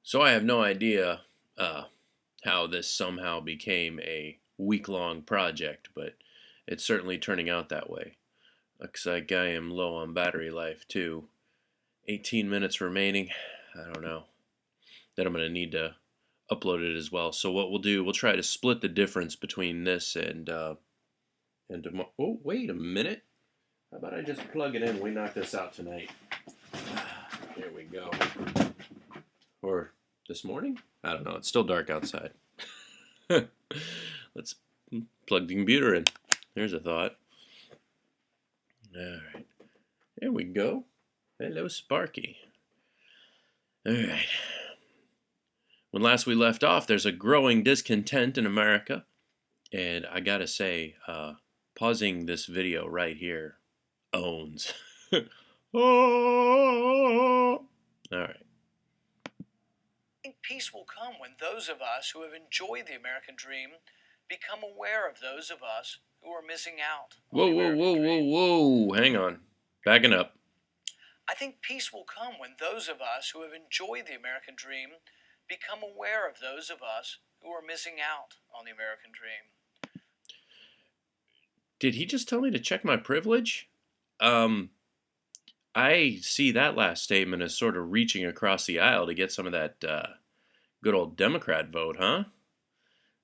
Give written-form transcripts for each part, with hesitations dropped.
So I have no idea uh, how this somehow became a week-long project, but it's certainly turning out that way. Looks like I am low on battery life too. 18 minutes remaining. I don't know. Then I'm going to need to upload it as well. So what we'll do, we'll try to split the difference between this and tomorrow. Oh, wait a minute. How about I just plug it in? We knock this out tonight. There we go. Or this morning? I don't know. It's still dark outside. Let's plug the computer in. There's a thought. Alright. There we go. Hello, Sparky. Alright. When last we left off, there's a growing discontent in America. And I gotta say, pausing this video right here owns. Oh! Alright. I think peace will come when those of us who have enjoyed the American dream become aware of those of us who are missing out on Whoa, the whoa, American whoa, dream. whoa, whoa. Hang on. Backing up. I think peace will come when those of us who have enjoyed the American dream become aware of those of us who are missing out on the American dream. Did he just tell me to check my privilege? I see that last statement as sort of reaching across the aisle to get some of that good old Democrat vote, huh?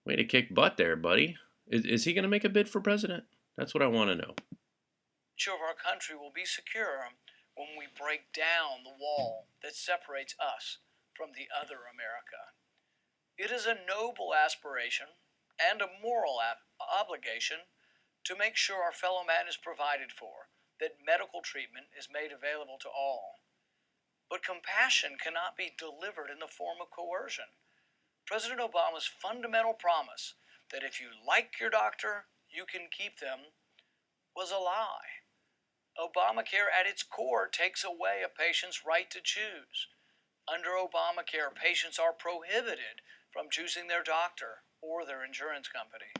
Way to kick butt there, buddy. Is he going to make a bid for president? That's what I want to know. The future of our country will be secure when we break down the wall that separates us from the other America. It is a noble aspiration and a moral obligation to make sure our fellow man is provided for, that medical treatment is made available to all. But compassion cannot be delivered in the form of coercion. President Obama's fundamental promise that if you like your doctor, you can keep them was a lie. Obamacare at its core takes away a patient's right to choose. Under Obamacare, patients are prohibited from choosing their doctor or their insurance company.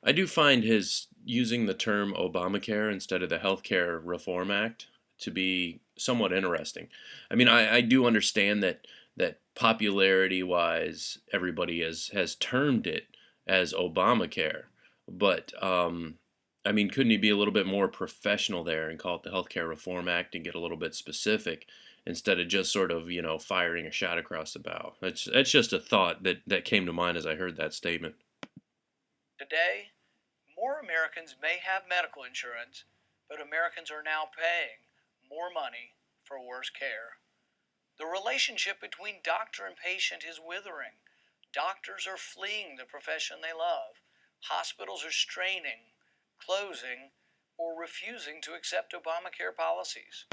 I do find his using the term Obamacare instead of the Healthcare Reform Act to be somewhat interesting. I mean, I do understand that popularity wise, everybody has termed it as Obamacare, but I mean, couldn't he be a little bit more professional there and call it the Healthcare Reform Act and get a little bit specific instead of just sort of firing a shot across the bow? That's just a thought that came to mind as I heard that statement. Today, more Americans may have medical insurance, but Americans are now paying more money for worse care. The relationship between doctor and patient is withering. Doctors are fleeing the profession they love. Hospitals are straining, closing, or refusing to accept Obamacare policies.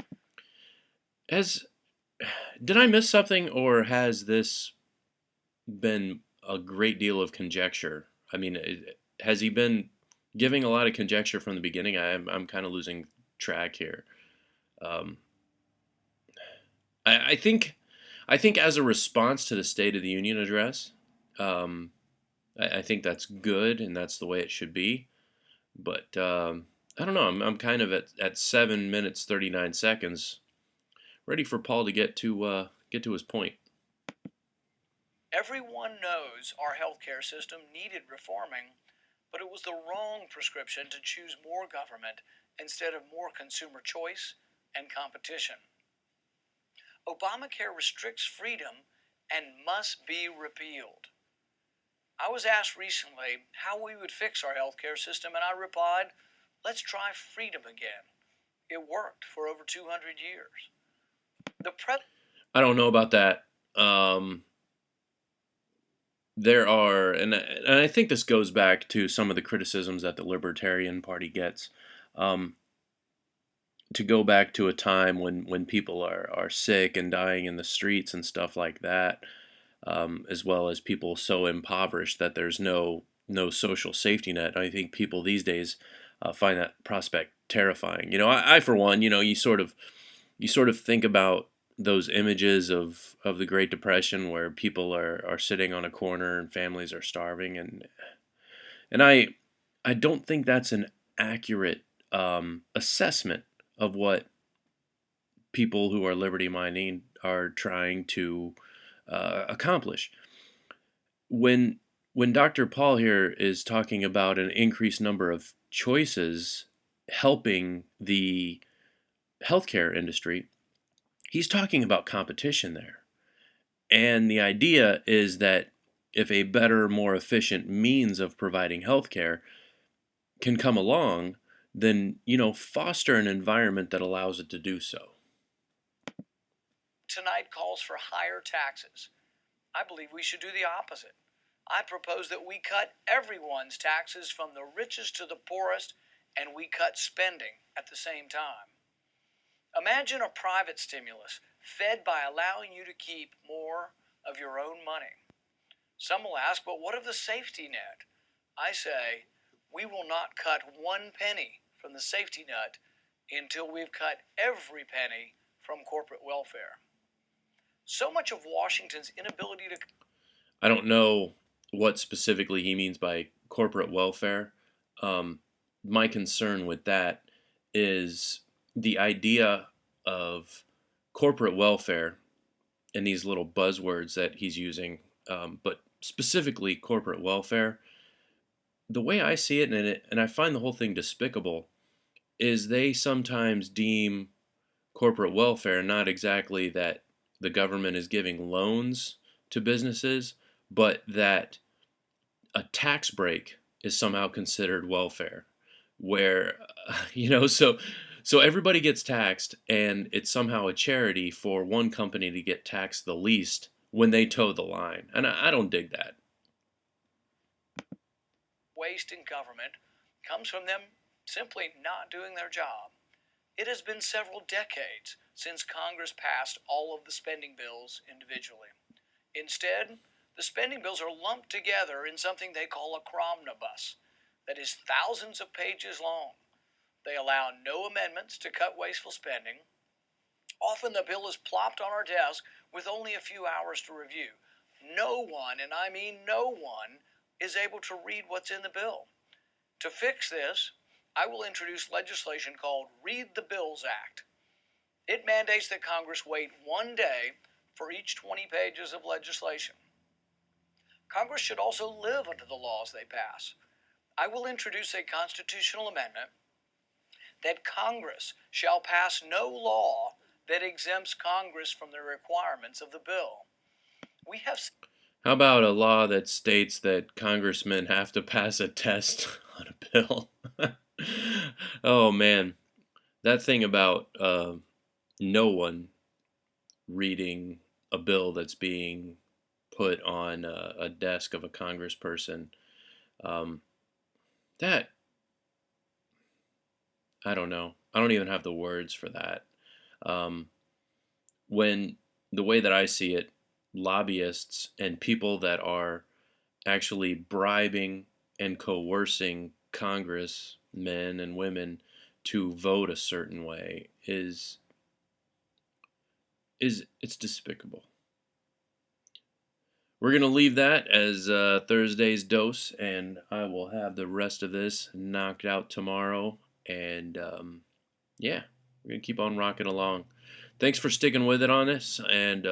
Has Did I miss something, or has this been a great deal of conjecture? I mean, has he been giving a lot of conjecture from the beginning? I'm kind of losing track here. Um, I think as a response to the State of the Union address, um, I think that's good and that's the way it should be. But I don't know. I'm kind of at 7 minutes 39 seconds, ready for Paul to get to his point. Everyone knows our healthcare system needed reforming, but it was the wrong prescription to choose more government instead of more consumer choice and competition. Obamacare restricts freedom and must be repealed. I was asked recently how we would fix our healthcare system, and I replied, let's try freedom again. It worked for over 200 years. I don't know about that. There are, and I think this goes back to some of the criticisms that the Libertarian Party gets. Um, to go back to a time when people are sick and dying in the streets and stuff like that, as well as people so impoverished that there's no social safety net. I think people these days find that prospect terrifying. I for one, you sort of think about those images of the Great Depression where people are sitting on a corner and families are starving, and I don't think that's an accurate assessment of what people who are liberty minded are trying to accomplish. When Dr. Paul here is talking about an increased number of choices helping the healthcare industry, he's talking about competition there. And the idea is that if a better, more efficient means of providing healthcare can come along, then, foster an environment that allows it to do so. Tonight calls for higher taxes. I believe we should do the opposite. I propose that we cut everyone's taxes from the richest to the poorest, and we cut spending at the same time. Imagine a private stimulus fed by allowing you to keep more of your own money. Some will ask, but what of the safety net? I say, we will not cut one penny from the safety net until we've cut every penny from corporate welfare. So much of Washington's inability to. I don't know what specifically he means by corporate welfare. Um, my concern with that is the idea of corporate welfare and these little buzzwords that he's using, but specifically corporate welfare. The way I see it, and I find the whole thing despicable, is they sometimes deem corporate welfare not exactly that the government is giving loans to businesses, but that a tax break is somehow considered welfare, where so everybody gets taxed, and it's somehow a charity for one company to get taxed the least when they toe the line, and I don't dig that. Waste in government comes from them simply not doing their job. It has been several decades since Congress passed all of the spending bills individually. Instead, the spending bills are lumped together in something they call a cromnibus that is thousands of pages long. They allow no amendments to cut wasteful spending. Often the bill is plopped on our desk with only a few hours to review. No one, and I mean no one, is able to read what's in the bill. To fix this, I will introduce legislation called Read the Bills Act. It mandates that Congress wait 1 day for each 20 pages of legislation. Congress should also live under the laws they pass. I will introduce a constitutional amendment that Congress shall pass no law that exempts Congress from the requirements of the bill. We have. How about a law that states that congressmen have to pass a test on a bill? Oh man, that thing about no one reading a bill that's being put on a desk of a congressperson. Um, that I don't know. I don't even have the words for that. Um, when the way that I see it, lobbyists and people that are actually bribing and coercing congressmen and women to vote a certain way is it's despicable. We're gonna leave that as Thursday's dose, and I will have the rest of this knocked out tomorrow. And yeah, we're gonna keep on rocking along. Thanks for sticking with it on this, and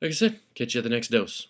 like I said, catch you at the next dose.